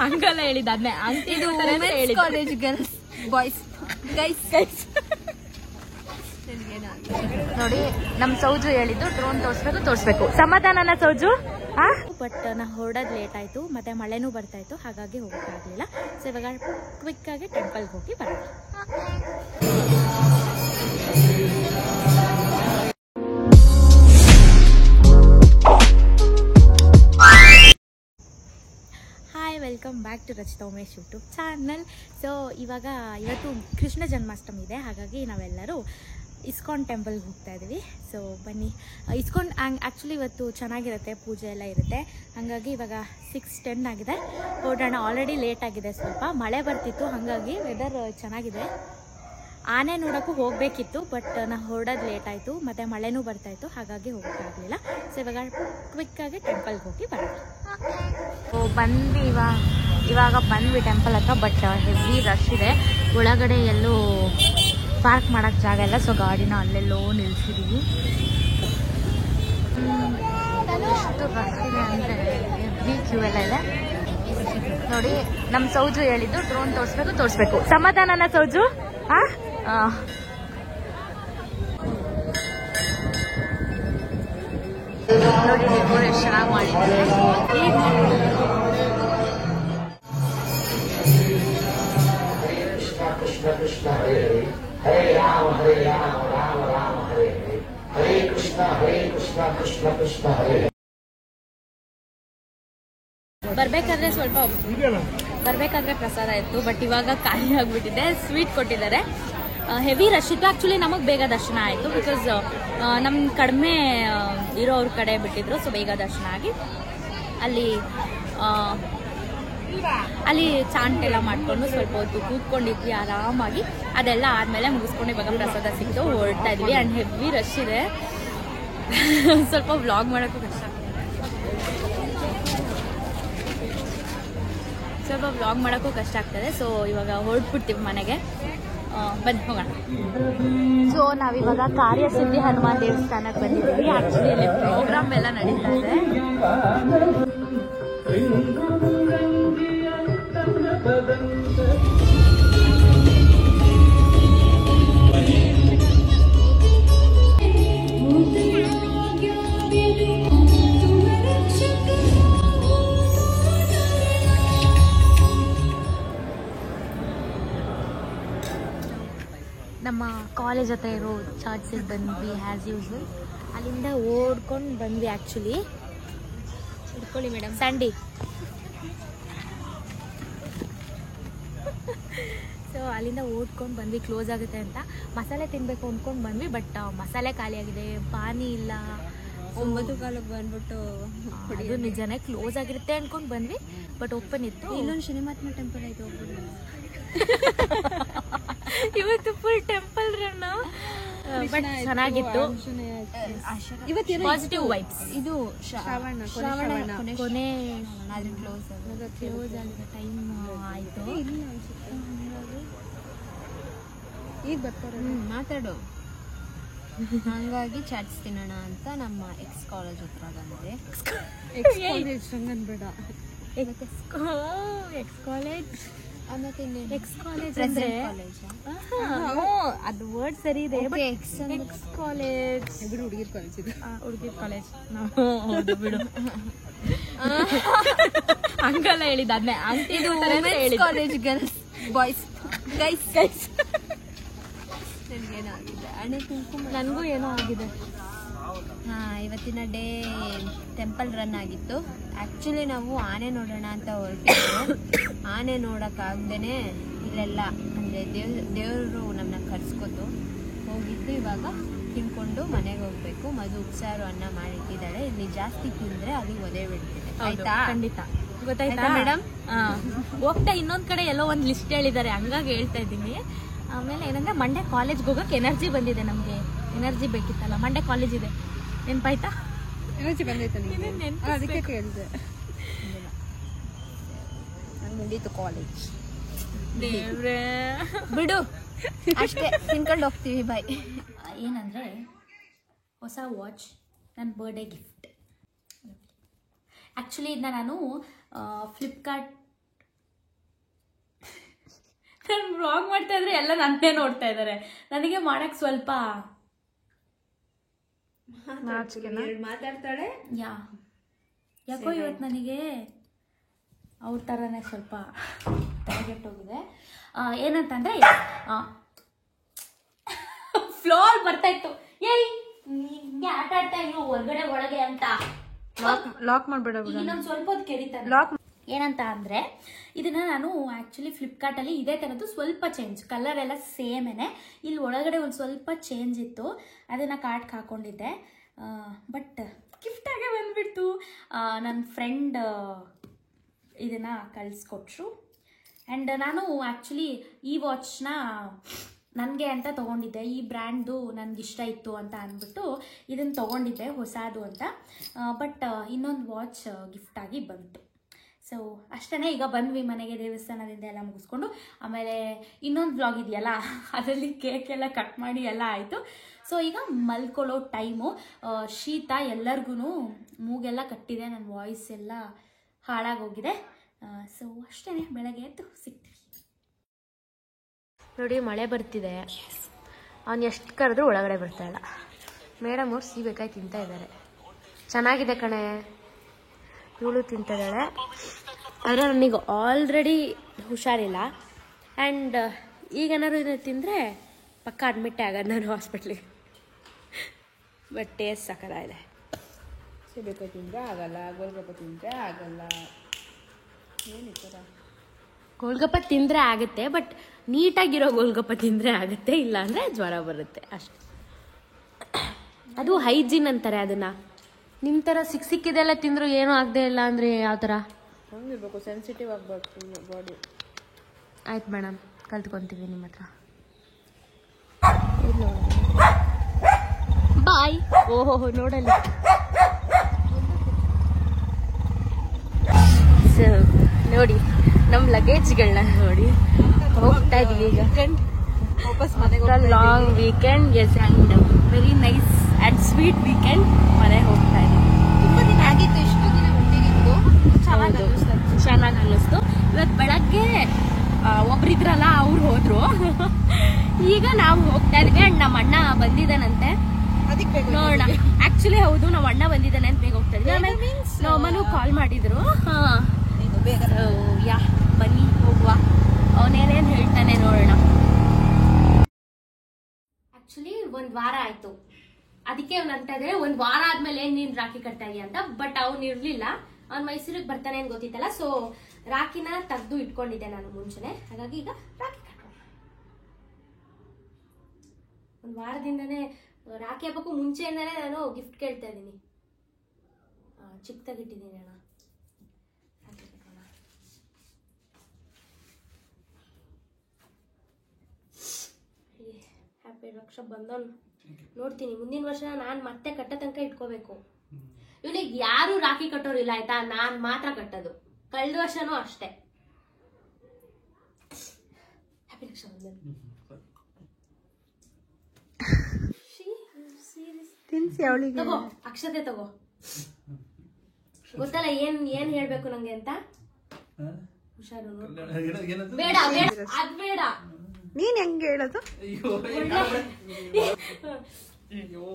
ಹಂಗಲ್ಲ ಹೇಳಿದ ಅದನ್ನೇ ಇದು ಕಾಲೇಜ್ ಗರ್ಲ್ಸ್ ಬಾಯ್ಸ್ ಗೈಸ್ ನೋಡಿ ನಮ್ ಸೌಜು ಹೇಳಿದ್ದು ಡ್ರೋನ್ ತೋರಿಸ್ಬೇಕು ಸಮಾಧಾನನ ಸೌಜು. ಬಟ್ ನಾ ಹೊರಡೋದು ಲೇಟ್ ಆಯ್ತು ಮತ್ತೆ ಮಳೆನೂ ಬರ್ತಾ ಇತ್ತು, ಹಾಗಾಗಿ ಹೋಗೋಕ್ಕಾಗಲಿಲ್ಲ. ಸೊ ಇವಾಗ ಕ್ವಿಕ್ ಆಗಿ ಟೆಂಪಲ್ಗೆ ಹೋಗಿ ಬರೋಣ. Welcome back to Rachita Umesh YouTube channel. So ಇವತ್ತು ಕೃಷ್ಣ ಜನ್ಮಾಷ್ಟಮಿ ಇದೆ, ಹಾಗಾಗಿ ನಾವೆಲ್ಲರೂ ಇಸ್ಕಾನ್ ಟೆಂಪಲ್ಗೆ ಹೋಗ್ತಾ ಇದ್ದೀವಿ. ಸೊ ಬನ್ನಿ, ಇಸ್ಕಾನ್ ಆ್ಯಕ್ಚುಲಿ ಇವತ್ತು ಚೆನ್ನಾಗಿರುತ್ತೆ, ಪೂಜೆ ಎಲ್ಲ ಇರುತ್ತೆ. ಹಾಗಾಗಿ ಇವಾಗ 6:10 ಆಗಿದೆ, ಹೊರಡೋಣ. ಆಲ್ರೆಡಿ ಲೇಟ್ ಆಗಿದೆ, ಸ್ವಲ್ಪ ಮಳೆ ಬರ್ತಿತ್ತು, ಹಾಗಾಗಿ ವೆದರ್ ಚೆನ್ನಾಗಿದೆ. ಆನೆ ನೋಡೋಕ್ಕೂ ಹೋಗಬೇಕಿತ್ತು, ಬಟ್ ನಾ ಹೊರಡೋದು ಲೇಟ್ ಆಯಿತು ಮತ್ತು ಮಳೆನೂ ಬರ್ತಾಯಿತ್ತು, ಹಾಗಾಗಿ ಹೋಗೋಕ್ಕಾಗಲಿಲ್ಲ. ಸೊ ಕ್ವಿಕ್ಕಾಗಿ ಟೆಂಪಲ್ಗೆ ಹೋಗಿ ಬರೋಣ. ಇವಾಗ ಬಂದ್ವಿ ಟೆಂಪಲ್ ಹತ್ರ. ಬಟ್ ಹೆವಿ ರಶ್ ಇದೆ, ಒಳಗಡೆ ಎಲ್ಲೂ ಪಾರ್ಕ್ ಮಾಡೋಕ್ಕೆ ಜಾಗ ಇಲ್ಲ. ಸೊ ಗಾಡಿನ ಅಲ್ಲೆಲ್ಲೋ ನಿಲ್ಸಿದ್ದೀವಿ. ಎಷ್ಟು ರಶ್ ಇದೆ ಅಂದರೆ ಹೆವಿ ಕ್ಯೂ ಎಲ್ಲ ಇದೆ. ನೋಡಿ ನಮ್ಮ ಸೌಜು ಹೇಳಿದ್ದು ಡ್ರೋನ್ ತೋರಿಸ್ಬೇಕು ಸಮಾಧಾನನ ಸೌಜು. ನೋಡಿ ಡೆಕೋರೇಟ್ ಚೆನ್ನಾಗಿ ಮಾಡಿದ್ದಾರೆ. Krishna Hare Hare, Hare Rama Rama Rama Hare Hare, Hare Krishna Krishna Krishna Hare Hare. ಬರ್ಬೇಕಾದ್ರೆ ಪ್ರಸಾದ ಇತ್ತು, ಬಟ್ ಇವಾಗ ಖಾಲಿ ಆಗ್ಬಿಟ್ಟಿದೆ. ಸ್ವೀಟ್ ಕೊಟ್ಟಿದ್ದಾರೆ, ಹೆವಿ ರಶ್ ಇತ್ತು. ಆ್ಯಕ್ಚುಲಿ ನಮಗೆ ಬೇಗ ದರ್ಶನ ಆಯಿತು, ಬಿಕಾಸ್ ನಮ್ಮ ಕಡಿಮೆ ಇರೋವ್ರ ಕಡೆ ಬಿಟ್ಟಿದ್ರು. ಸೊ ಬೇಗ ದರ್ಶನ ಆಗಿ ಅಲ್ಲಿ ಚಾಂಟ್ ಎಲ್ಲ ಮಾಡಿಕೊಂಡು ಸ್ವಲ್ಪ ಹೊತ್ತು ಕೂತ್ಕೊಂಡಿದ್ವಿ ಆರಾಮಾಗಿ. ಅದೆಲ್ಲ ಆದಮೇಲೆ ಮುಗಿಸ್ಕೊಂಡು ಇವಾಗ ಪ್ರಸಾದ ಸಿಕ್ತು, ಹೊರಡ್ತಾ ಇದ್ವಿ. ಆ್ಯಂಡ್ ಹೆವಿ ರಶ್ ಇದೆ, ಸ್ವಲ್ಪ ವ್ಲಾಗ್ ಮಾಡೋಕ್ಕೂ ಕಷ್ಟ ಆಗ್ತದೆ. ಸೊ ಇವಾಗ ಹೊರಡ್ಬಿಡ್ತೀವಿ ಮನೆಗೆ, ಬನ್ನಿ ಹೋಗೋಣ. ಸೊ ನಾವಿವಾಗ ಕಾರ್ಯಸಿದ್ಧಿ ಹನುಮಾನ್ ದೇವಸ್ಥಾನಕ್ಕೆ ಬಂದಿದ್ದೀವಿ. ಆ್ಯಕ್ಚುಲಿ ಅಲ್ಲಿ ಪ್ರೋಗ್ರಾಮ್ ಎಲ್ಲ ನಡೀತಾ ಇದೆ. ನಮ್ಮ ಕಾಲೇಜ್ ಹತ್ರ ಇರೋ ಚರ್ಚ್ಗೆ ಬಂದ್ವಿ ಆ್ಯಸ್ ಯೂಸ್ವಲ್. ಅಲ್ಲಿಂದ ಓಡ್ಕೊಂಡು ಬಂದ್ವಿ. ಆ್ಯಕ್ಚುಲಿ ಇಟ್ಕೊಳ್ಳಿ ಮೇಡಮ್, ಸ್ಯಾಂಡಿ. ಸೊ ಅಲ್ಲಿಂದ ಓಡ್ಕೊಂಡು ಬಂದ್ವಿ, ಕ್ಲೋಸ್ ಆಗುತ್ತೆ ಅಂತ. ಮಸಾಲೆ ತಿನ್ನಬೇಕು ಅಂದ್ಕೊಂಡು ಬಂದ್ವಿ, ಬಟ್ ಮಸಾಲೆ ಖಾಲಿಯಾಗಿದೆ, ಪಾನಿ ಇಲ್ಲ. 9 ಕಾಲಕ್ಕೆ ಬಂದ್ಬಿಟ್ಟು ಅದು ನಿಜನೇ, ಕ್ಲೋಸ್ ಆಗಿರುತ್ತೆ ಅಂದ್ಕೊಂಡು ಬಂದ್ವಿ, ಬಟ್ ಓಪನ್ ಇತ್ತು. ಇಲ್ಲೊಂದು ಶನಿಮಹಾತ್ಮ ಟೆಂಪಲ್ ಆಯ್ತು, ಹೋಗ್ಬೋದು. ಇವತ್ತು ಫುಲ್ ಟೆಂಪಲ್ ರನ್, ಬಟ್ ಚೆನ್ನಾಗಿತ್ತು. Positive vibes. ಇದು ಶ್ರಾವಣ ಕೊನೆ ಕ್ಲೋಸ್ ಆಗಿದೆ, ಟೈಮ್ ಆಯಿತು. ಈಗ ಬರ್ತಾರೆ, ಮಾತಾಡು. ಹಂಗಾಗಿ ಚಾಟ್ಸ್ ತಿನ್ನೋಣ ಅಂತ ನಮ್ಮ ಎಕ್ಸ್ ಕಾಲೇಜ್ ಹತ್ರ ಬಂದೆ. ಎಕ್ಸ್ ಕಾಲೇಜ್ ಅಂದ್ರೆ ಅದು ವರ್ಡ್ ಸರಿ ಇದೆ. ಎಕ್ಸ್ ಕಾಲೇಜ್ ಹುಡುಗಿರ್ ಕಾಲೇಜ್ ಇದು, ಹುಡುಗಿರ್ ಕಾಲೇಜ್ ಬಿಡು. ಹಂಗಲ್ಲ ಹೇಳಿದ ಅದನ್ನೇ, ಇದು ಕಾಲೇಜ್ ಗರ್ಲ್ಸ್ ಬಾಯ್ಸ್ ಗೈಸ್. ನನಗೇನೋ ಆಗಿದೆ, ನನಗೂ ಏನೋ ಆಗಿದೆ. ಇವತ್ತಿನ ಡೇ ಟೆಂಪಲ್ ರನ್ ಆಗಿತ್ತು. ಆ್ಯಕ್ಚುಲಿ ನಾವು ಆನೆ ನೋಡೋಣ ಅಂತ ಹೊರಟಿದ್ದು, ಆನೆ ನೋಡೋಕ್ಕಾಗ್ದೇ ಇಲ್ಲೆಲ್ಲ ಅಂದರೆ ದೇವರು ನಮ್ಮನ್ನ ಕರ್ಸ್ಕೊತು ಹೋಗಿದ್ದು. ಇವಾಗ ತಿನ್ಕೊಂಡು ಮನೆಗೆ ಹೋಗ್ಬೇಕು. ಮಧು ಉಪ್ಸಾರು ಅನ್ನ ಮಾಡಿಟ್ಟಿದ್ದಾಳೆ, ಇಲ್ಲಿ ಜಾಸ್ತಿ ತಿಂದರೆ ಅದು ಒದೆ ಬಿಡ್ತಿದೆ. ಆಯ್ತಾ? ಖಂಡಿತ ಗೊತ್ತಾಯ್ತಾ ಮೇಡಮ್? ಹೋಗ್ತಾ ಇನ್ನೊಂದ್ ಕಡೆ ಎಲ್ಲೋ ಒಂದು ಲಿಸ್ಟ್ ಹೇಳಿದ್ದಾರೆ, ಹಂಗಾಗಿ ಹೇಳ್ತಾ ಇದ್ದೀನಿ. ಆಮೇಲೆ ಏನಂದ್ರೆ ಮಂಡ್ಯ ಕಾಲೇಜ್ಗೆ ಹೋಗಕ್ಕೆ ಎನರ್ಜಿ ಬಂದಿದೆ. ನಮಗೆ ಎನರ್ಜಿ ಬೇಕಿತ್ತಲ್ಲ, ಮಂಡ್ಯ ಕಾಲೇಜ್ ಇದೆ, ನೆನಪಾಯ್ತಾ? ಎನರ್ಜಿ ಬಂದೈತೆ, ಅದಕ್ಕೆ ಕೇಳಿದೆ. ಮುಗೀತು ಕಾಲೇಜ್, ಬಿಡು ಅಷ್ಟೇ, ತಿನ್ಕೊಂಡು ಹೋಗ್ತೀವಿ. ಬಾಯ್. ಏನಂದರೆ ಹೊಸ ವಾಚ್, ನನ್ನ ಬರ್ಡೇ ಗಿಫ್ಟ್. ಆ್ಯಕ್ಚುಲಿ ಇದನ್ನ ನಾನು ನಾನು ವ್ಲಾಗ್ ಮಾಡ್ತಾ ಇದ್ರೆ ಎಲ್ಲ ನನ್ನೇ ನೋಡ್ತಾ ಇದ್ದಾರೆ. ನನಗೆ ಮಾಡಕ್ ಸ್ವಲ್ಪ ಮಾತಾಡ್ತಾಳೆ. ಯಾಕೋ ಇವತ್ತು ನನಗೆ ಅವ್ರ ಥರನೇ ಸ್ವಲ್ಪ ತಲೆಗೆಟ್ಟೋಗಿದೆ. ಏನಂತಂದ್ರೆ ಫ್ಲೋರ್ ಬರ್ತಾ ಇತ್ತು. ಹಿಂಗೆ ಆಟ ಆಡ್ತಾ ಇನ್ನು ಹೊರಗಡೆ ಒಳಗೆ ಅಂತ ಲಾಕ್ ಮಾಡ್ಬೇಡ. ಇನ್ನೊಂದು ಸ್ವಲ್ಪ ಹೊತ್ತು ಕೆಡಿತಾನೆ. ಏನಂತ ಅಂದ್ರೆ ಇದನ್ನ ನಾನು ಆಕ್ಚುಲಿ ಫ್ಲಿಪ್ಕಾರ್ಟ್ ಅಲ್ಲಿ ಇದೇ ತರದ್ದು ಸ್ವಲ್ಪ ಚೇಂಜ್, ಕಲರ್ ಎಲ್ಲ ಸೇಮೇನೆ. ಇಲ್ಲಿ ಒಳಗಡೆ ಒಂದು ಸ್ವಲ್ಪ ಚೇಂಜ್ ಇತ್ತು, ಅದನ್ನ ಕಾರ್ಟ್ಗೆ ಹಾಕೊಂಡಿದ್ದೆ. ಬಟ್ ಗಿಫ್ಟ್ ಆಗೇ ಬಂದ್ಬಿಡ್ತು. ನನ್ನ ಫ್ರೆಂಡ್ ಇದನ್ನ ಕಳಿಸ್ಕೊಟ್ರು. ಆ್ಯಂಡ್ ನಾನು ಆ್ಯಕ್ಚುಲಿ ಈ ವಾಚ್ನ ನನಗೆ ಅಂತ ತೊಗೊಂಡಿದ್ದೆ. ಈ ಬ್ರ್ಯಾಂಡ್ದು ನನಗಿಷ್ಟ ಇತ್ತು ಅಂತ ಅಂದ್ಬಿಟ್ಟು ಇದನ್ನು ತೊಗೊಂಡಿದ್ದೆ ಹೊಸದು ಅಂತ. ಬಟ್ ಇನ್ನೊಂದು ವಾಚ್ ಗಿಫ್ಟಾಗಿ ಬಂತು. ಸೊ ಅಷ್ಟೇ, ಈಗ ಬಂದ್ವಿ ಮನೆಗೆ ದೇವಸ್ಥಾನದಿಂದ ಎಲ್ಲ ಮುಗಿಸ್ಕೊಂಡು. ಆಮೇಲೆ ಇನ್ನೊಂದು ವ್ಲಾಗ್ ಇದೆಯಲ್ಲ, ಅದರಲ್ಲಿ ಕೇಕ್ ಎಲ್ಲ ಕಟ್ ಮಾಡಿ ಎಲ್ಲ ಆಯಿತು. ಸೊ ಈಗ ಮಲ್ಕೊಳ್ಳೋ ಟೈಮು. ಶೀತ ಎಲ್ಲರಿಗೂ, ಮೂಗೆಲ್ಲ ಕಟ್ಟಿದೆ, ನನ್ನ ವಾಯ್ಸ್ ಎಲ್ಲ ಹಾಳಾಗೋಗಿದೆ. ಸೊ ಅಷ್ಟೇ, ಬೆಳಗ್ಗೆ ಎದ್ದು ಸಿಗ್ತೀವಿ. ನೋಡಿ ಮಳೆ ಬರ್ತಿದೆ. ಅವ್ನು ಎಷ್ಟು ಕರೆದ್ರೂ ಒಳಗಡೆ ಬರ್ತಾ ಇಲ್ಲ. ಮೇಡಮ್ ಅವ್ರು ಸೀಬೇಕಾಗಿ ತಿಂತಾ ಇದ್ದಾರೆ. ಚೆನ್ನಾಗಿದೆ ಕಣೆ, ಇವಳು ತಿಂತಿದ್ದಾಳೆ. ಆದರೆ ನನಗೆ ಆಲ್ರೆಡಿ ಹುಷಾರಿಲ್ಲ. ಆ್ಯಂಡ್ ಈಗೇನಾದ್ರು ಇದನ್ನು ತಿಂದರೆ ಪಕ್ಕ ಅಡ್ಮಿಟ್ ಆಗೋದು ನಾನು ಹಾಸ್ಪಿಟ್ಲಿಗೆ. ಬಟ್ ಟೇಸ್ಟ್ ಸಕ್ಕತ್ತಾಗಿದೆ. ಸೀಬೆಕಾಯಿ ತಿಂದರೆ ಆಗಲ್ಲ, ಗೋಲ್ಗಪ್ಪ ತಿಂದರೆ ಆಗಲ್ಲ. ಏನಿತ್ತರ ಗೋಲ್ಗಪ್ಪ ತಿಂದರೆ ಆಗುತ್ತೆ, ಬಟ್ ನೀಟಾಗಿರೋ ಗೋಲ್ಗಪ್ಪ ತಿಂದರೆ ಆಗುತ್ತೆ, ಇಲ್ಲ ಅಂದರೆ ಜ್ವರ ಬರುತ್ತೆ ಅಷ್ಟೆ. ಅದು ಹೈಜೀನ್ ಅಂತಾರೆ ಅದನ್ನು. ನಿಮ್ಮ ಥರ ಸಿಕ್ಕಿದೆಲ್ಲ ತಿಂದರೂ ಏನೂ ಆಗದೆ ಇಲ್ಲ ಅಂದರೆ ಯಾವ ಥರ? ಹಂಗಿರ್ಬೇಕು, ಸೆನ್ಸಿಟಿವ್ ಆಗಬೇಕು ಬಾಡಿ. ಆಯ್ತು ಮೇಡಮ್, ಕಲ್ತ್ಕೊತೀವಿ ನಿಮ್ಮ ಹತ್ರ. ಬಾಯ್. ಓಹೋ ನೋಡಲ್ಲ. ಸೊ ನೋಡಿ ನಮ್ಮ ಲಗೇಜ್ಗಳನ್ನ ನೋಡಿ ಹೋಗ್ತಾ ಇದೀವಿ ಈಗ. ವಾಪಸ್ ಮನೆಗೆ long weekend, yes, and very nice and sweet weekend. ಮನೆಗೆ ಹೋಗ್ತಾ ಇದೀವಿ. ತುಂಬ ದಿನ ಆಗಿತ್ತು, ಇಷ್ಟು ದಿನ ಒಟ್ಟಿಗಿತ್ತು, ಚೆನ್ನಾಗಿ ಅನ್ನಿಸ್ತು. ಇವತ್ತು ಬೆಳಗ್ಗೆ ಒಬ್ರಿದ್ರಲ್ಲ, ಅವ್ರು ಹೋದ್ರು. ಈಗ ನಾವು ಹೋಗ್ತಾ ಇದೀವಿ. ಆ್ಯಂಡ್ ನಮ್ಮ ಅಣ್ಣ ಬಂದಿದ್ದಾನಂತೆ, ಅದಕ್ಕೆ ನೋಡೋಣ. ಆಕ್ಚುಲಿ ಹೌದು, ನಮ್ಮ ಅಣ್ಣ ಬಂದಿದ್ದಾನೆ ಅಂತ ಬೇಗ ಹೋಗ್ತಾ ಇದ್ವಿ. ಆಮೇಲೆ ನಮ್ಮ ಅಮ್ಮನೂ ಕಾಲ್ ಮಾಡಿದ್ರು. ಯಾ ಬನ್ನಿ ಹೋಗುವ, ಅವನೇನೇನು ಹೇಳ್ತಾನೆ ನೋಡೋಣ. ಆಕ್ಚುಲಿ 1 ವಾರ ಆಯ್ತು, ಅದಕ್ಕೆ ಅವ್ನು ಅಂತ ಇದ್ರೆ 1 ವಾರ ಆದ್ಮೇಲೆ ನೀನ್ ರಾಖಿ ಕಟ್ತಾ ಇದೀಯ ಅಂತ. ಬಟ್ ಅವ್ನು ಇರ್ಲಿಲ್ಲ, ಅವ್ನು ಮೈಸೂರಿಗೆ ಬರ್ತಾನೆ ಅಂತ ಗೊತ್ತಿತ್ತಲ್ಲ. ಸೊ ರಾಖಿನ ತೆಗ್ದು ಇಟ್ಕೊಂಡಿದ್ದೆ ನಾನು ಮುಂಚೆನೆ, ಹಾಗಾಗಿ ಈಗ ರಾಖಿ ಕಟ್ಟೋಣ. 1 ವಾರದಿಂದನೇ ರಾಖಿ ಹಬ್ಬಕ್ಕೂ ಮುಂಚೆಯಿಂದಾನೇ ನಾನು ಗಿಫ್ಟ್ ಕೇಳ್ತಾ ಇದ್ದೀನಿ. ಚಿಕ್ಕದಾಗಿಟ್ಟಿದ್ದೀನಿ ಅಣ್ಣ. ಹ್ಯಾಪಿ ರಕ್ಷಾ ಬಂಧನ್. ನೋಡ್ತೀನಿ ಮುಂದಿನ ವರ್ಷ ನಾನು ಮತ್ತೆ ಕಟ್ಟ ತನಕ ಇಟ್ಕೋಬೇಕು. ಇವನಿಗೆ ಯಾರು ರಾಖಿ ಕಟ್ಟೋರಿಲ್ಲ ಆಯ್ತಾ, ನಾನ್ ಮಾತ್ರ ಕಟ್ಟೋದು. ಕಳೆದ ವರ್ಷನೂ ಅಷ್ಟೇ. ಹ್ಯಾಪಿ ರಕ್ಷಾ ಬಂಧನ್. ತಿನ್ಸಿ ಅವಳಿಗೆ. ತಗೋ ಅಕ್ಷತೆ ತಗೋ. ಗೊತ್ತಲ್ಲ ಏನ್ ಹೇಳ್ಬೇಕು ನಂಗೆ ಅಂತ. ಹುಷಾರು. ಬೇಡ ಅದ್ ಬೇಡ. ನೀನ್ ಹೆಂಗೆ ಹೇಳೋದು? ಅಯ್ಯೋ